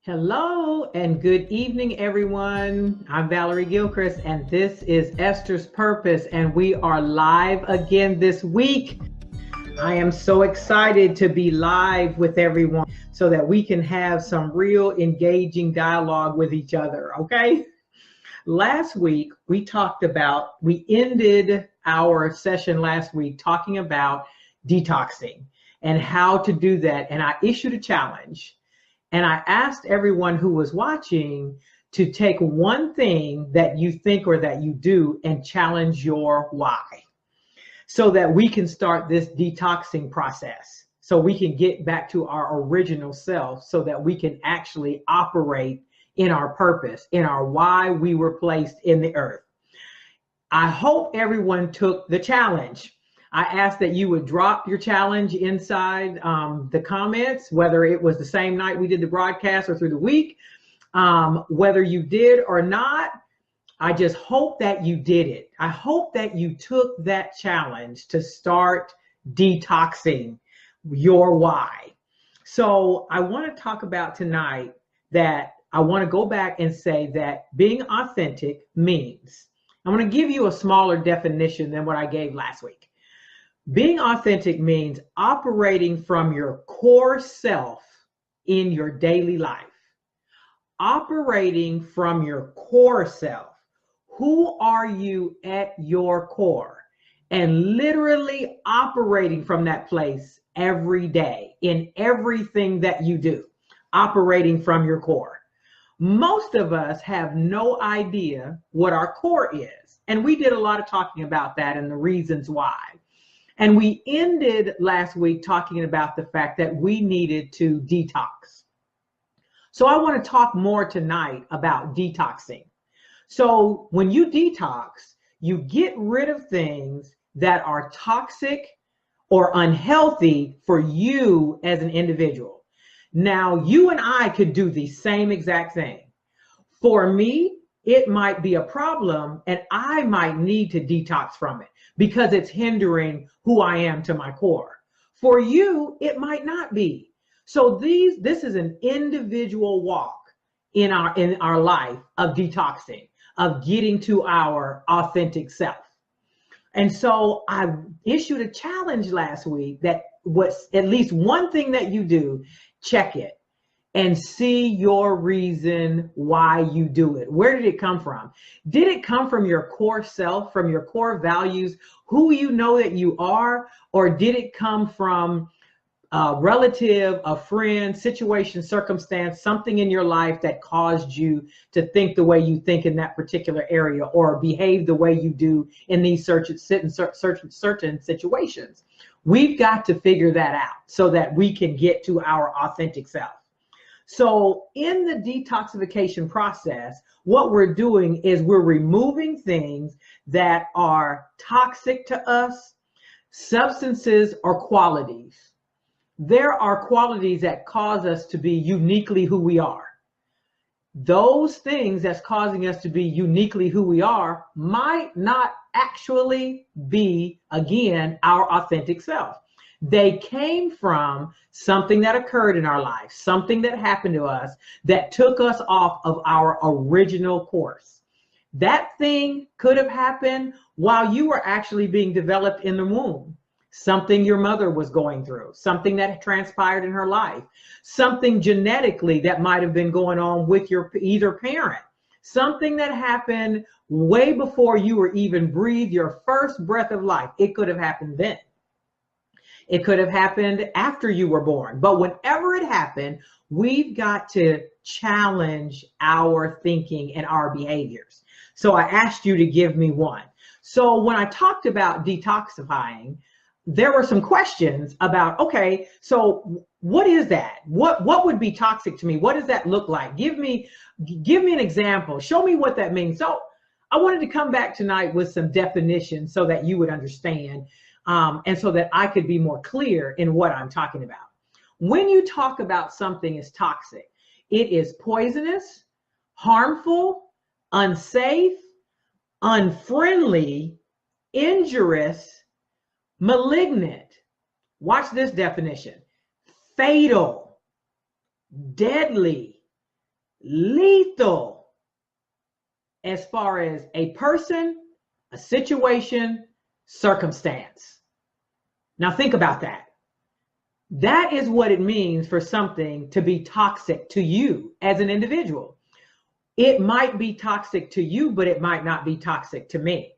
Hello and good evening, everyone. I'm Valerie Gilchrist, and this is Esther's Purpose, and we are live again this week. I am so excited to be live with everyone so that we can have some real engaging dialogue with each other, okay? Last week, we ended our session last week talking about detoxing and how to do that, and I issued a challenge. And I asked everyone who was watching to take one thing that you think or that you do and challenge your why so that we can start this detoxing process. So we can get back to our original self so that we can actually operate in our purpose, in our why we were placed in the earth. I hope everyone took the challenge. I asked that you would drop your challenge inside the comments, whether it was the same night we did the broadcast or through the week. Whether you did or not, I just hope that you did it. I hope that you took that challenge to start detoxing your why. So I want to talk about tonight that I want to go back and say that being authentic means, I'm going to give you a smaller definition than what I gave last week. Being authentic means operating from your core self in your daily life. Operating from your core self. Who are you at your core? And literally operating from that place every day in everything that you do. Operating from your core. Most of us have no idea what our core is. And we did a lot of talking about that and the reasons why. And we ended last week talking about the fact that we needed to detox. So I want to talk more tonight about detoxing. So when you detox, you get rid of things that are toxic or unhealthy for you as an individual. Now, you and I could do the same exact thing. For me, it might be a problem and I might need to detox from it because it's hindering who I am to my core. For you, it might not be. So this is an individual walk in our life of detoxing, of getting to our authentic self. And so I issued a challenge last week that was at least one thing that you do, check it and see your reason why you do it. Where did it come from? Did it come from your core self, from your core values, who you know that you are? Or did it come from a relative, a friend, situation, circumstance, something in your life that caused you to think the way you think in that particular area or behave the way you do in these certain situations? We've got to figure that out so that we can get to our authentic self. So in the detoxification process, what we're doing is we're removing things that are toxic to us, substances or qualities. There are qualities that cause us to be uniquely who we are. Those things that's causing us to be uniquely who we are might not actually be, again, our authentic self. They came from something that occurred in our life, something that happened to us that took us off of our original course. That thing could have happened while you were actually being developed in the womb. Something your mother was going through, something that transpired in her life, something genetically that might have been going on with your either parent, something that happened way before you were even breathed your first breath of life. It could have happened then. It could have happened after you were born. But whenever it happened, we've got to challenge our thinking and our behaviors. So I asked you to give me one. So when I talked about detoxifying, there were some questions about, okay, so what is that? What would be toxic to me? What does that look like? Give me an example. Show me what that means. So I wanted to come back tonight with some definitions so that you would understand. And so that I could be more clear in what I'm talking about. When you talk about something as toxic, it is poisonous, harmful, unsafe, unfriendly, injurious, malignant. Watch this definition. Fatal, deadly, lethal as far as a person, a situation, circumstance. Now think about that. That is what it means for something to be toxic to you as an individual. It might be toxic to you, but it might not be toxic to me.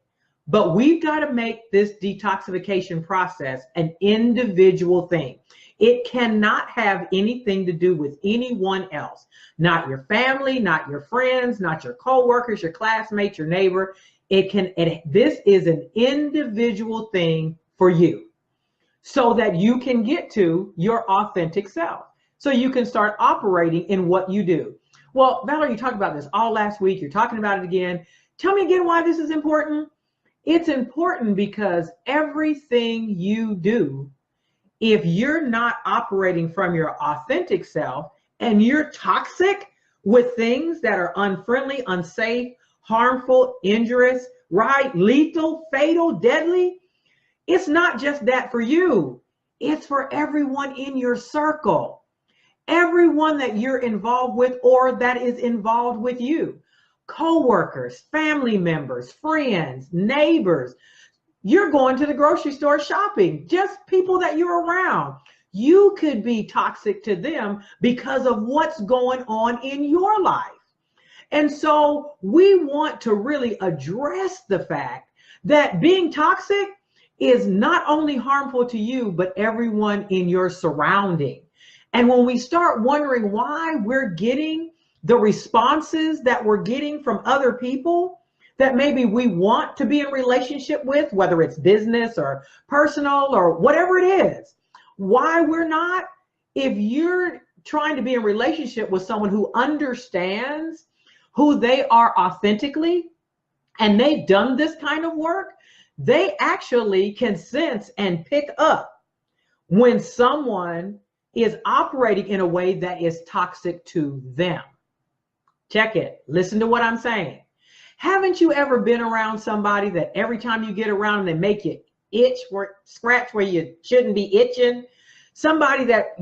But we've got to make this detoxification process an individual thing. It cannot have anything to do with anyone else, not your family, not your friends, not your coworkers, your classmates, your neighbor. This is an individual thing for you so that you can get to your authentic self. So you can start operating in what you do. Well, Valerie, you talked about this all last week. You're talking about it again. Tell me again why this is important. It's important because everything you do, if you're not operating from your authentic self and you're toxic with things that are unfriendly, unsafe, harmful, injurious, right, lethal, fatal, deadly, it's not just that for you. It's for everyone in your circle, everyone that you're involved with or that is involved with you. Co-workers, family members, friends, neighbors. You're going to the grocery store shopping, just people that you're around. You could be toxic to them because of what's going on in your life. And so we want to really address the fact that being toxic is not only harmful to you, but everyone in your surrounding. And when we start wondering why we're getting the responses that we're getting from other people that maybe we want to be in relationship with, whether it's business or personal or whatever it is, why we're not, if you're trying to be in relationship with someone who understands who they are authentically, and they've done this kind of work, they actually can sense and pick up when someone is operating in a way that is toxic to them. Check it. Listen to what I'm saying. Haven't you ever been around somebody that every time you get around them, they make you itch, scratch where you shouldn't be itching? Somebody that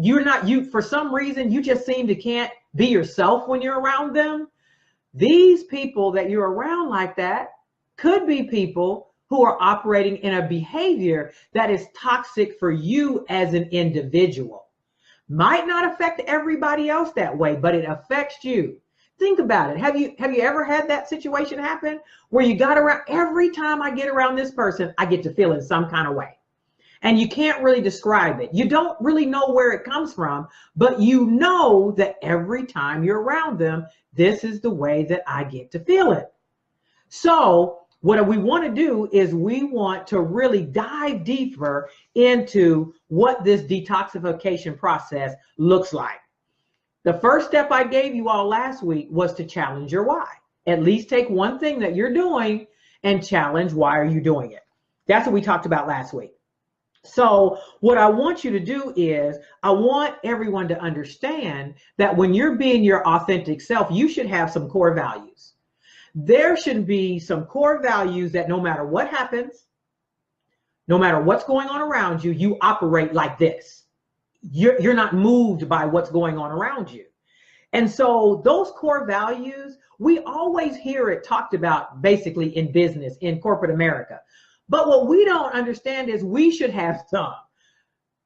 for some reason, you just seem to can't be yourself when you're around them. These people that you're around like that could be people who are operating in a behavior that is toxic for you as an individual. Might not affect everybody else that way, but it affects you. Think about it. Have you ever had that situation happen where you got around, every time I get around this person, I get to feel in some kind of way? And you can't really describe it. You don't really know where it comes from, but you know that every time you're around them, this is the way that I get to feel it. So what we want to do is we want to really dive deeper into what this detoxification process looks like. The first step I gave you all last week was to challenge your why. At least take one thing that you're doing and challenge why are you doing it. That's what we talked about last week. So what I want you to do is I want everyone to understand that when you're being your authentic self, you should have some core values. There should be some core values that no matter what happens, no matter what's going on around you, you operate like this. You're not moved by what's going on around you. And so those core values, we always hear it talked about basically in business, in corporate America. But what we don't understand is we should have some.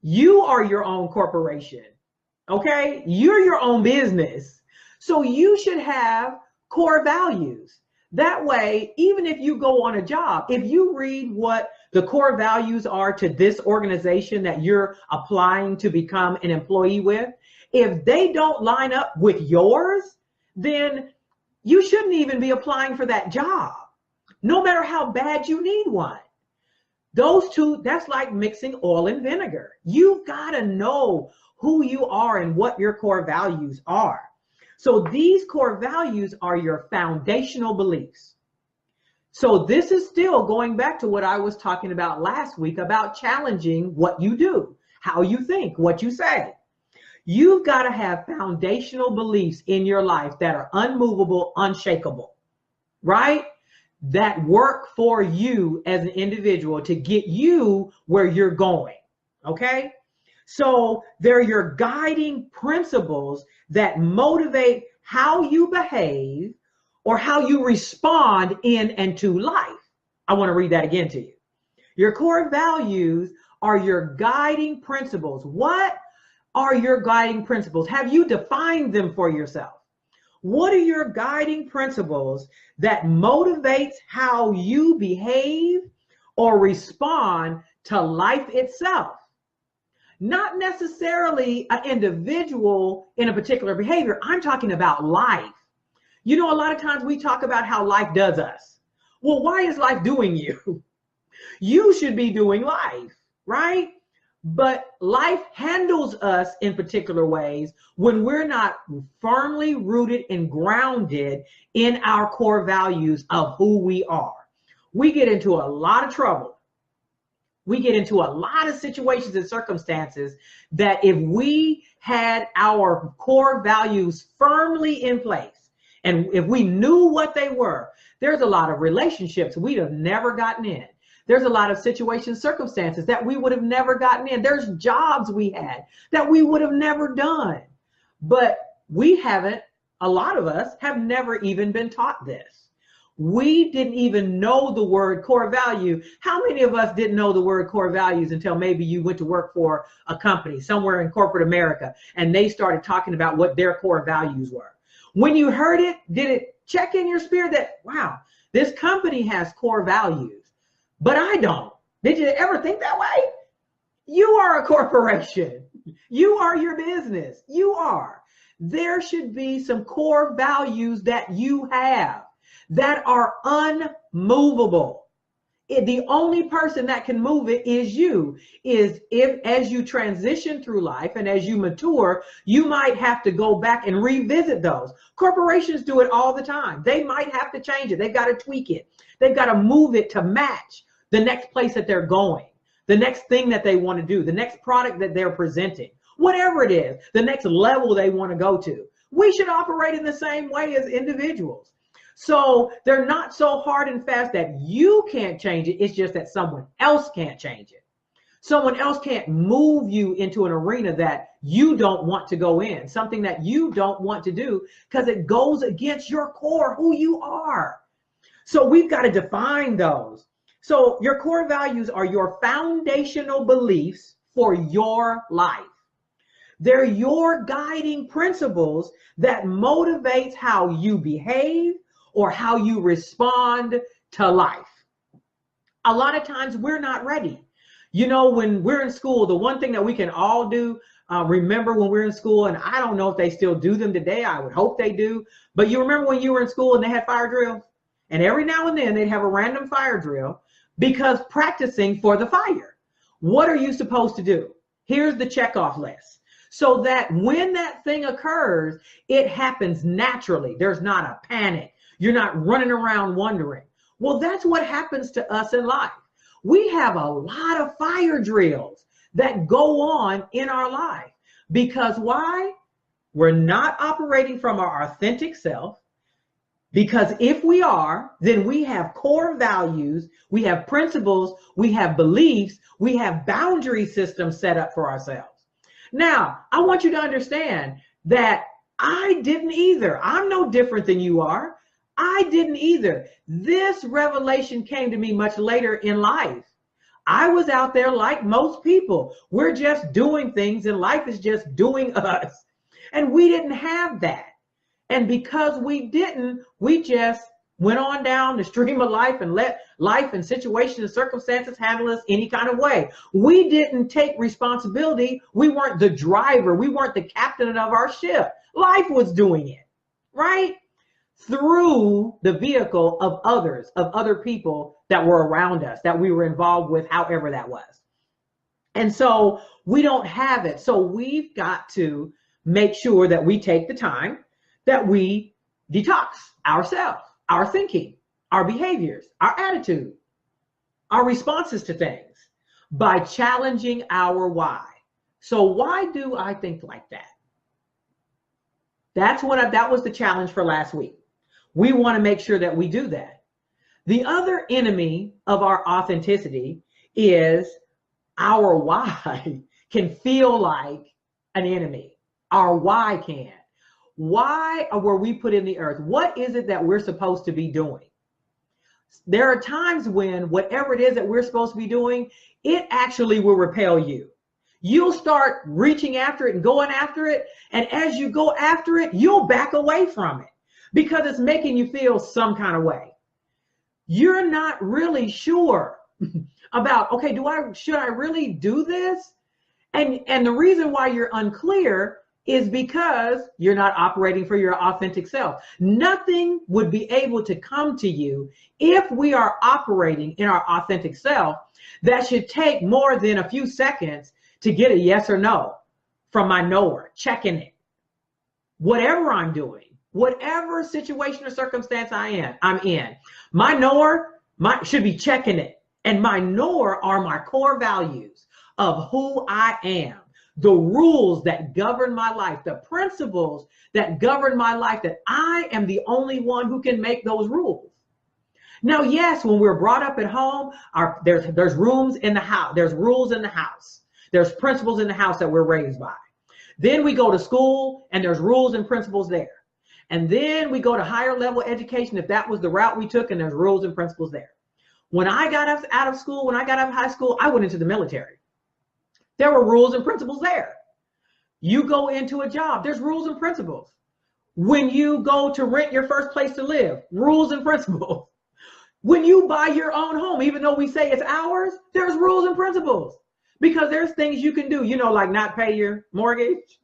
You are your own corporation, okay? You're your own business. So you should have core values. That way, even if you go on a job, if you read what the core values are to this organization that you're applying to become an employee with, if they don't line up with yours, then you shouldn't even be applying for that job, no matter how bad you need one. Those two, that's like mixing oil and vinegar. You've got to know who you are and what your core values are. So these core values are your foundational beliefs. So this is still going back to what I was talking about last week about challenging what you do, how you think, what you say. You've got to have foundational beliefs in your life that are unmovable, unshakable, right? That work for you as an individual to get you where you're going, okay? So they're your guiding principles that motivate how you behave or how you respond in and to life. I want to read that again to you. Your core values are your guiding principles. What are your guiding principles? Have you defined them for yourself? What are your guiding principles that motivates how you behave or respond to life itself? Not necessarily an individual in a particular behavior. I'm talking about life. You know, a lot of times we talk about how life does us. Well, why is life doing you? You should be doing life, right? But life handles us in particular ways when we're not firmly rooted and grounded in our core values of who we are. We get into a lot of trouble. We get into a lot of situations and circumstances that if we had our core values firmly in place, and if we knew what they were, there's a lot of relationships we'd have never gotten in. There's a lot of situations, circumstances that we would have never gotten in. There's jobs we had that we would have never done. But we haven't, a lot of us have never even been taught this. We didn't even know the word core value. How many of us didn't know the word core values until maybe you went to work for a company somewhere in corporate America and they started talking about what their core values were? When you heard it, did it check in your spirit that, wow, this company has core values, but I don't? Did you ever think that way? You are a corporation. You are your business. You are. There should be some core values that you have that are unmovable. The only person that can move it is you. Is if as you transition through life and as you mature, you might have to go back and revisit those. Corporations do it all the time. They might have to change it. They've got to tweak it. They've got to move it to match the next place that they're going, the next thing that they want to do, the next product that they're presenting, whatever it is, the next level they want to go to. We should operate in the same way as individuals. So they're not so hard and fast that you can't change it. It's just that someone else can't change it. Someone else can't move you into an arena that you don't want to go in, something that you don't want to do because it goes against your core, who you are. So we've got to define those. So your core values are your foundational beliefs for your life. They're your guiding principles that motivates how you behave or how you respond to life. A lot of times we're not ready. You know, when we're in school, the one thing that we can all do, remember when we're in school, and I don't know if they still do them today, I would hope they do, but you remember when you were in school and they had fire drills? And every now and then they'd have a random fire drill because practicing for the fire. What are you supposed to do? Here's the checkoff list. So that when that thing occurs, it happens naturally. There's not a panic. You're not running around wondering. Well, that's what happens to us in life. We have a lot of fire drills that go on in our life. Because why? We're not operating from our authentic self. Because if we are, then we have core values, we have principles, we have beliefs, we have boundary systems set up for ourselves. Now, I want you to understand that I didn't either. I'm no different than you are. I didn't either. This revelation came to me much later in life. I was out there like most people. We're just doing things and life is just doing us. And we didn't have that. And because we didn't, we just went on down the stream of life and let life and situations and circumstances handle us any kind of way. We didn't take responsibility. We weren't the driver. We weren't the captain of our ship. Life was doing it, right? Through the vehicle of others, of other people that were around us, that we were involved with, however that was. And so we don't have it. So we've got to make sure that we take the time, that we detox ourselves, our thinking, our behaviors, our attitude, our responses to things by challenging our why. So why do I think like that? That was the challenge for last week. We want to make sure that we do that. The other enemy of our authenticity is our why can feel like an enemy. Our why can. Why were we put in the earth? What is it that we're supposed to be doing? There are times when whatever it is that we're supposed to be doing, it actually will repel you. You'll start reaching after it and going after it. And as you go after it, you'll back away from it because it's making you feel some kind of way. You're not really sure about, okay, should I really do this? And the reason why you're unclear is because you're not operating for your authentic self. Nothing would be able to come to you if we are operating in our authentic self that should take more than a few seconds to get a yes or no from my knower, checking it. Whatever I'm doing, whatever situation or circumstance I'm in, my knower should be checking it. And my knower are my core values of who I am, the rules that govern my life, the principles that govern my life, that I am the only one who can make those rules. Now, yes, when we're brought up at home, there's rooms in the house, there's rules in the house, there's principles in the house that we're raised by. Then we go to school and there's rules and principles there. And then we go to higher level education, if that was the route we took, and there's rules and principles there. When I got out of school, when I got out of high school, I went into the military. There were rules and principles there. You go into a job, there's rules and principles. When you go to rent your first place to live, rules and principles. When you buy your own home, even though we say it's ours, there's rules and principles. Because there's things you can do, like not pay your mortgage.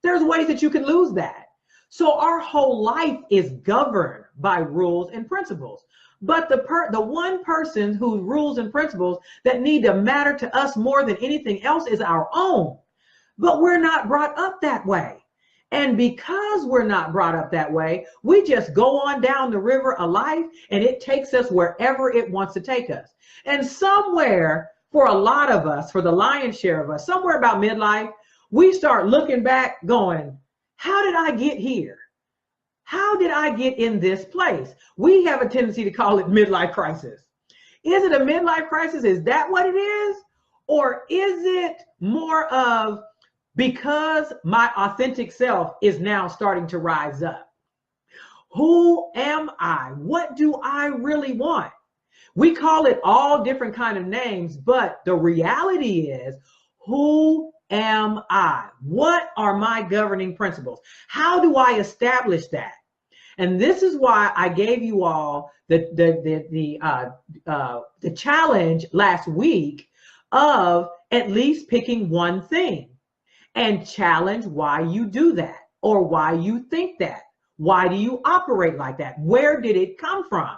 There's ways that you can lose that. So our whole life is governed by rules and principles. But the one person whose rules and principles that need to matter to us more than anything else is our own. But we're not brought up that way. And because we're not brought up that way, we just go on down the river of life and it takes us wherever it wants to take us. And somewhere, for a lot of us, for the lion's share of us, somewhere about midlife, we start looking back going, how did I get here? How did I get in this place? We have a tendency to call it midlife crisis. Is it a midlife crisis? Is that what it is? Or is it more of because my authentic self is now starting to rise up? Who am I? What do I really want? We call it all different kind of names, but the reality is, who am I? What are my governing principles? How do I establish that? And this is why I gave you all the challenge last week of at least picking one thing and challenge why you do that or why you think that. Why do you operate like that? Where did it come from?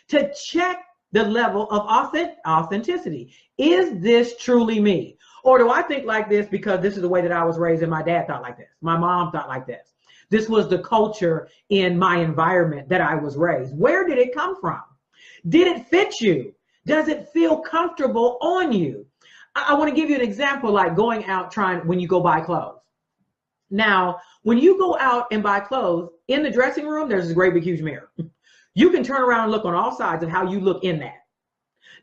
To check the level of authenticity. Is this truly me? Or do I think like this because this is the way that I was raised and my dad thought like this? My mom thought like this. This was the culture in my environment that I was raised. Where did it come from? Did it fit you? Does it feel comfortable on you? I want to give you an example, like going out when you go buy clothes. Now, when you go out and buy clothes, in the dressing room, there's this great big huge mirror. You can turn around and look on all sides of how you look in that.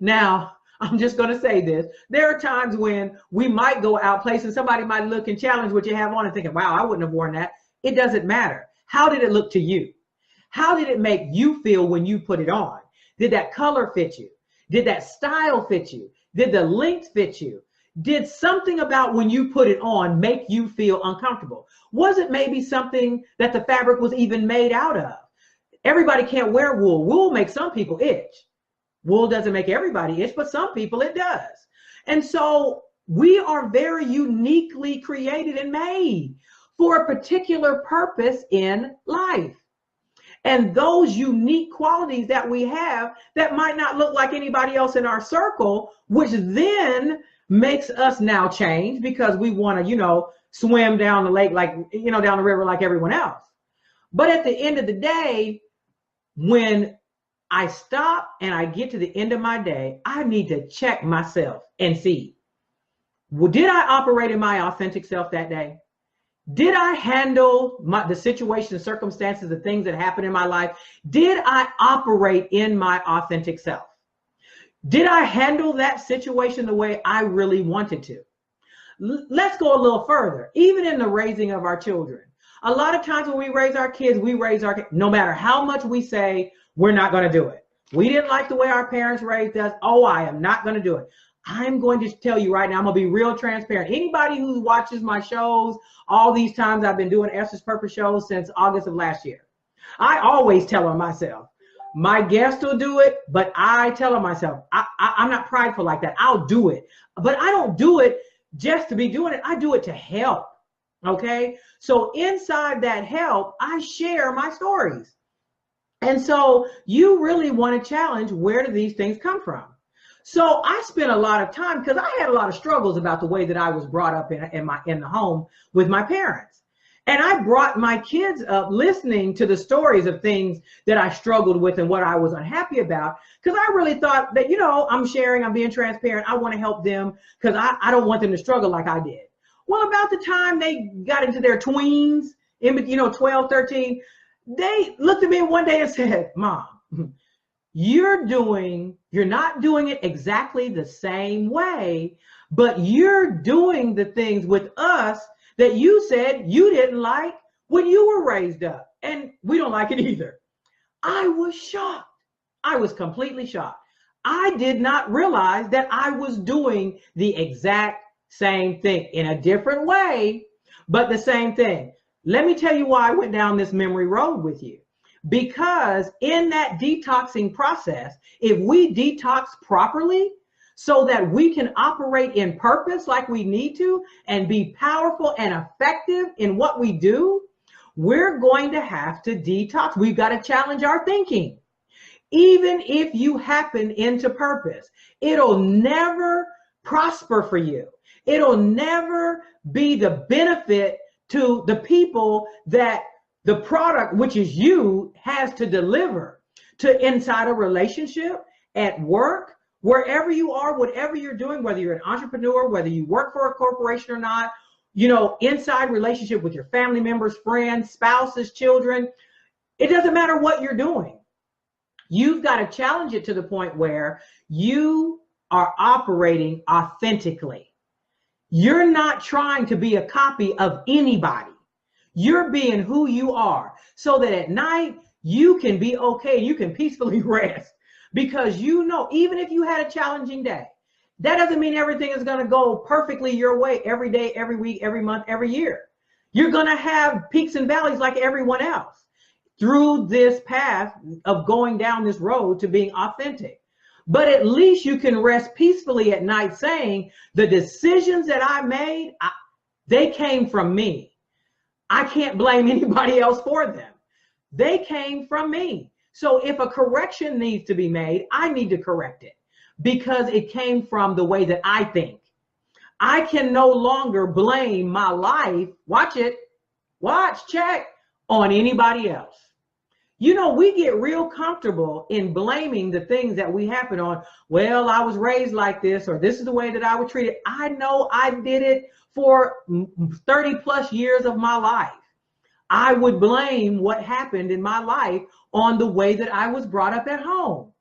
Now, I'm just going to say this. There are times when we might go out places, somebody might look and challenge what you have on and thinking, wow, I wouldn't have worn that. It doesn't matter. How did it look to you? How did it make you feel when you put it on? Did that color fit you? Did that style fit you? Did the length fit you? Did something about when you put it on make you feel uncomfortable? Was it maybe something that the fabric was even made out of? Everybody can't wear wool. Wool makes some people itch. Wool doesn't make everybody itch, but some people it does. And so we are very uniquely created and made for a particular purpose in life. And those unique qualities that we have that might not look like anybody else in our circle, which then makes us now change because we want to, swim down the lake like, down the river like everyone else. But at the end of the day, when I stop and I get to the end of my day, I need to check myself and see, well, did I operate in my authentic self that day? Did I handle the situation, the circumstances, the things that happened in my life? Did I operate in my authentic self? Did I handle that situation the way I really wanted to? Let's go a little further. Even in the raising of our children, A lot of times when we raise our kids, no matter how much we say, we're not going to do it. We didn't like the way our parents raised us. Oh, I am not going to do it. I'm going to tell you right now, I'm going to be real transparent. Anybody who watches my shows, all these times I've been doing Esther's Purpose shows since August of last year, I always tell on myself, my guests will do it, but I tell on myself, I'm not prideful like that. I'll do it, but I don't do it just to be doing it. I do it to help. Okay. So inside that help, I share my stories. And so you really want to challenge, where do these things come from? So I spent a lot of time, because I had a lot of struggles about the way that I was brought up in the home with my parents. And I brought my kids up listening to the stories of things that I struggled with and what I was unhappy about, because I really thought that, I'm sharing, I'm being transparent. I want to help them because I don't want them to struggle like I did. Well, about the time they got into their tweens, 12, 13, they looked at me one day and said, Mom, you're not doing it exactly the same way, but you're doing the things with us that you said you didn't like when you were raised up, and we don't like it either. I was shocked. I was completely shocked. I did not realize that I was doing the exact same thing in a different way, but the same thing. Let me tell you why I went down this memory road with you. Because in that detoxing process, if we detox properly so that we can operate in purpose like we need to and be powerful and effective in what we do, we're going to have to detox. We've got to challenge our thinking. Even if you happen into purpose, it'll never prosper for you. It'll never be the benefit to the people that the product, which is you, has to deliver to inside a relationship, at work, wherever you are, whatever you're doing, whether you're an entrepreneur, whether you work for a corporation or not, inside relationship with your family members, friends, spouses, children. It doesn't matter what you're doing. You've got to challenge it to the point where you are operating authentically. You're not trying to be a copy of anybody. You're being who you are, so that at night you can be okay. You can peacefully rest, because even if you had a challenging day, that doesn't mean everything is going to go perfectly your way every day, every week, every month, every year. You're going to have peaks and valleys like everyone else through this path of going down this road to being authentic. But at least you can rest peacefully at night saying, the decisions that I made, they came from me. I can't blame anybody else for them. They came from me. So if a correction needs to be made, I need to correct it because it came from the way that I think. I can no longer blame my life, check, on anybody else. We get real comfortable in blaming the things that we happen on. Well, I was raised like this, or this is the way that I would treat it. I know I did it for 30 plus years of my life. I would blame what happened in my life on the way that I was brought up at home.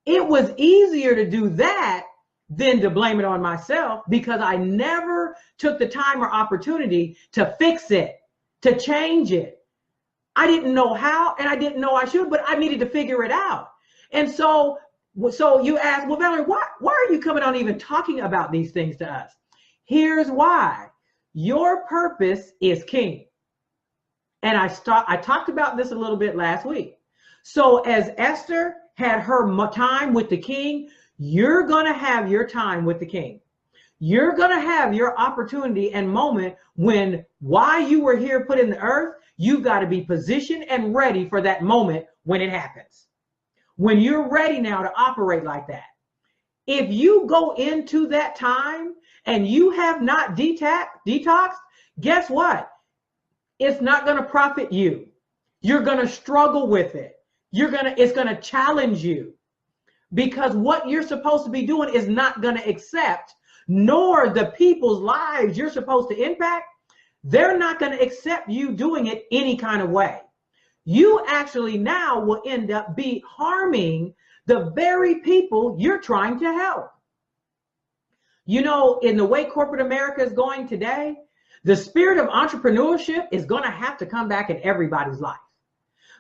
It was easier to do that than to blame it on myself, because I never took the time or opportunity to fix it, to change it. I didn't know how, and I didn't know I should, but I needed to figure it out. And so you ask, well, Valerie, why are you coming on even talking about these things to us? Here's why. Your purpose is king. And I talked about this a little bit last week. So as Esther had her time with the king, you're going to have your time with the king. You're going to have your opportunity and moment when, while you were here put in the earth, you've got to be positioned and ready for that moment when it happens. When you're ready now to operate like that. If you go into that time and you have not detoxed, guess what? It's not going to profit you. You're going to struggle with it. It's going to challenge you, because what you're supposed to be doing is not going to accept, nor the people's lives you're supposed to impact. They're not going to accept you doing it any kind of way. You actually now will end up harming the very people you're trying to help. In the way corporate America is going today, The spirit of entrepreneurship is going to have to come back in everybody's life,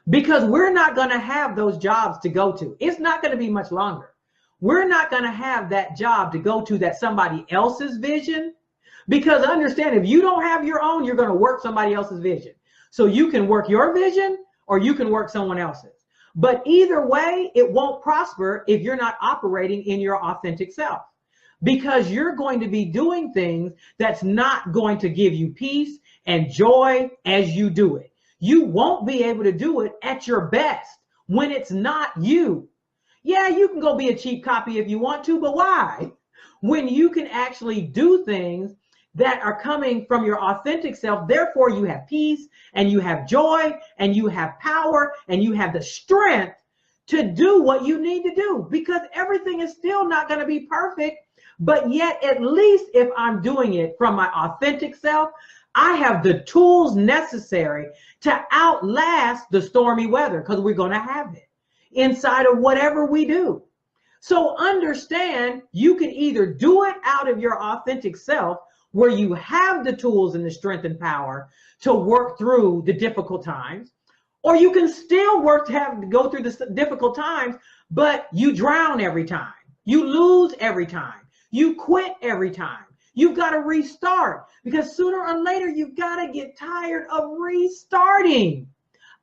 because we're not going to have those jobs to go to. It's not going to be much longer. We're not going to have that job to go to that's somebody else's vision, because understand, if you don't have your own, you're going to work somebody else's vision. So you can work your vision or you can work someone else's. But either way, it won't prosper if you're not operating in your authentic self, because you're going to be doing things that's not going to give you peace and joy as you do it. You won't be able to do it at your best when it's not you. Yeah, you can go be a cheap copy if you want to, but why? When you can actually do things that are coming from your authentic self, therefore you have peace and you have joy and you have power and you have the strength to do what you need to do, because everything is still not going to be perfect. But yet, at least if I'm doing it from my authentic self, I have the tools necessary to outlast the stormy weather, because we're going to have it inside of whatever we do. So understand, you can either do it out of your authentic self, where you have the tools and the strength and power to work through the difficult times, or you can still work to have to go through the difficult times, but you drown every time, you lose every time, you quit every time. You've got to restart, because sooner or later you've got to get tired of restarting.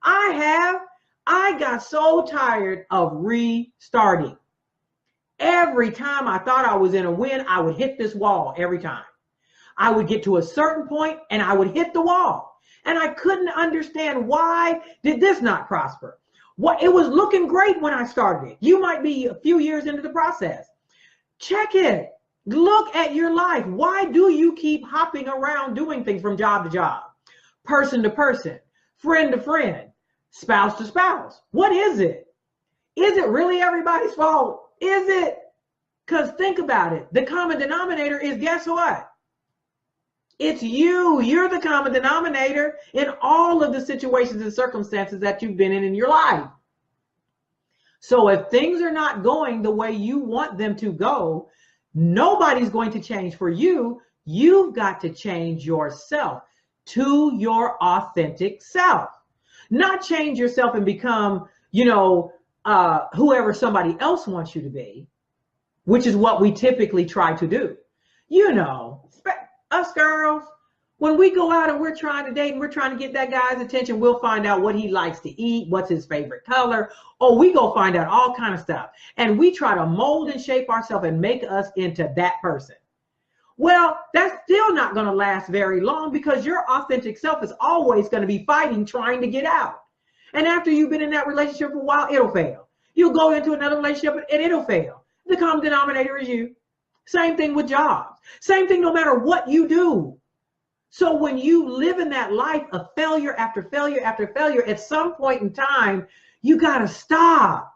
I got so tired of restarting. Every time I thought I was in a win, I would hit this wall every time. I would get to a certain point and I would hit the wall. And I couldn't understand, why did this not prosper? It was looking great when I started it. You might be a few years into the process. Check it. Look at your life. Why do you keep hopping around doing things from job to job, person to person, friend to friend, spouse to spouse? What is it? Is it really everybody's fault? Is it? Because think about it. The common denominator is, guess what? It's you. You're the common denominator in all of the situations and circumstances that you've been in your life. So if things are not going the way you want them to go, nobody's going to change for you. You've got to change yourself to your authentic self. Not change yourself and become, whoever somebody else wants you to be, which is what we typically try to do. Us girls, when we go out and we're trying to date and we're trying to get that guy's attention, we'll find out what he likes to eat, what's his favorite color. Oh, we go find out all kind of stuff. And we try to mold and shape ourselves and make us into that person. Well, that's still not going to last very long, because your authentic self is always going to be fighting, trying to get out. And after you've been in that relationship for a while, it'll fail. You'll go into another relationship and it'll fail. The common denominator is you. Same thing with jobs. Same thing no matter what you do. So when you live in that life of failure after failure after failure, at some point in time, you got to stop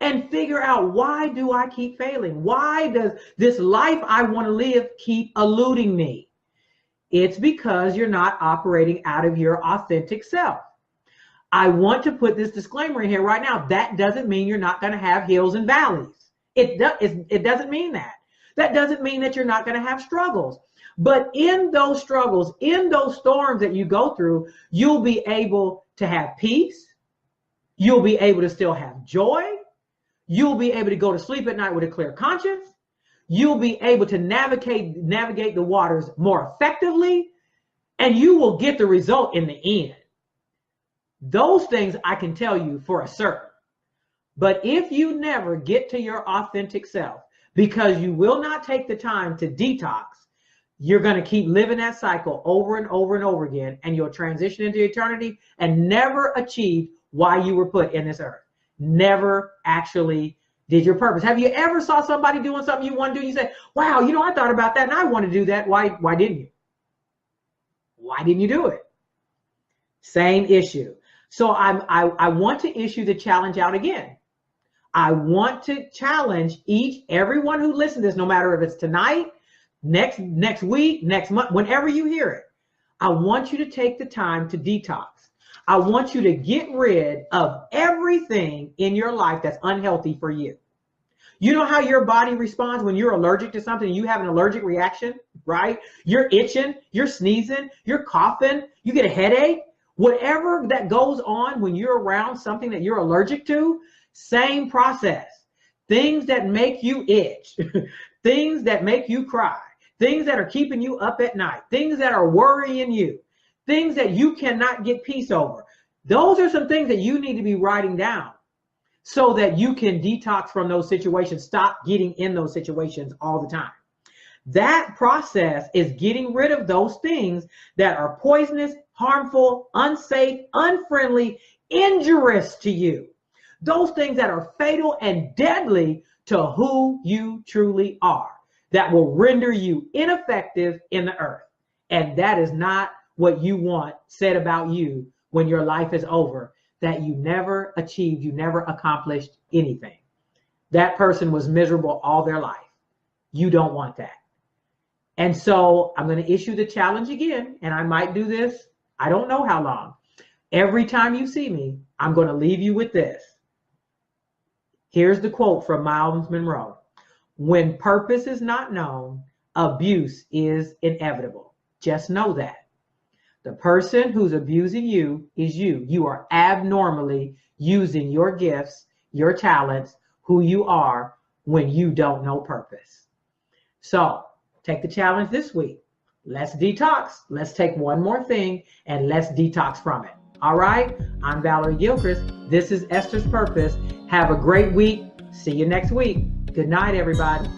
and figure out, why do I keep failing? Why does this life I want to live keep eluding me? It's because you're not operating out of your authentic self. I want to put this disclaimer in here right now. That doesn't mean you're not going to have hills and valleys. It doesn't mean that. That doesn't mean that you're not going to have struggles. But in those struggles, in those storms that you go through, you'll be able to have peace. You'll be able to still have joy. You'll be able to go to sleep at night with a clear conscience. You'll be able to navigate the waters more effectively, and you will get the result in the end. Those things I can tell you for a certain. But if you never get to your authentic self, because you will not take the time to detox, you're going to keep living that cycle over and over and over again, and you'll transition into eternity and never achieve why you were put in this earth. Never actually did your purpose. Have you ever saw somebody doing something you want to do, and you say, wow, I thought about that and I want to do that. Why didn't you? Why didn't you do it? Same issue. So I want to issue the challenge out again. I want to challenge everyone who listens to this, no matter if it's tonight, next week, next month, whenever you hear it. I want you to take the time to detox. I want you to get rid of everything in your life that's unhealthy for you. You know how your body responds when you're allergic to something and you have an allergic reaction? right? You're itching, you're sneezing, you're coughing, you get a headache, whatever that goes on when you're around something that you're allergic to, same process. Things that make you itch, things that make you cry, things that are keeping you up at night, things that are worrying you, things that you cannot get peace over. Those are some things that you need to be writing down so that you can detox from those situations, stop getting in those situations all the time. That process is getting rid of those things that are poisonous, harmful, unsafe, unfriendly, injurious to you. Those things that are fatal and deadly to who you truly are, that will render you ineffective in the earth. And that is not what you want said about you when your life is over, that you never achieved, you never accomplished anything. That person was miserable all their life. You don't want that. And so I'm going to issue the challenge again, and I might do this, I don't know how long. Every time you see me, I'm going to leave you with this. Here's the quote from Miles Monroe. When purpose is not known, abuse is inevitable. Just know that. The person who's abusing you is you. You are abnormally using your gifts, your talents, who you are when you don't know purpose. So take the challenge this week. Let's detox. Let's take one more thing and let's detox from it. All right. I'm Valerie Gilchrist. This is Esther's Purpose. Have a great week. See you next week. Good night, everybody.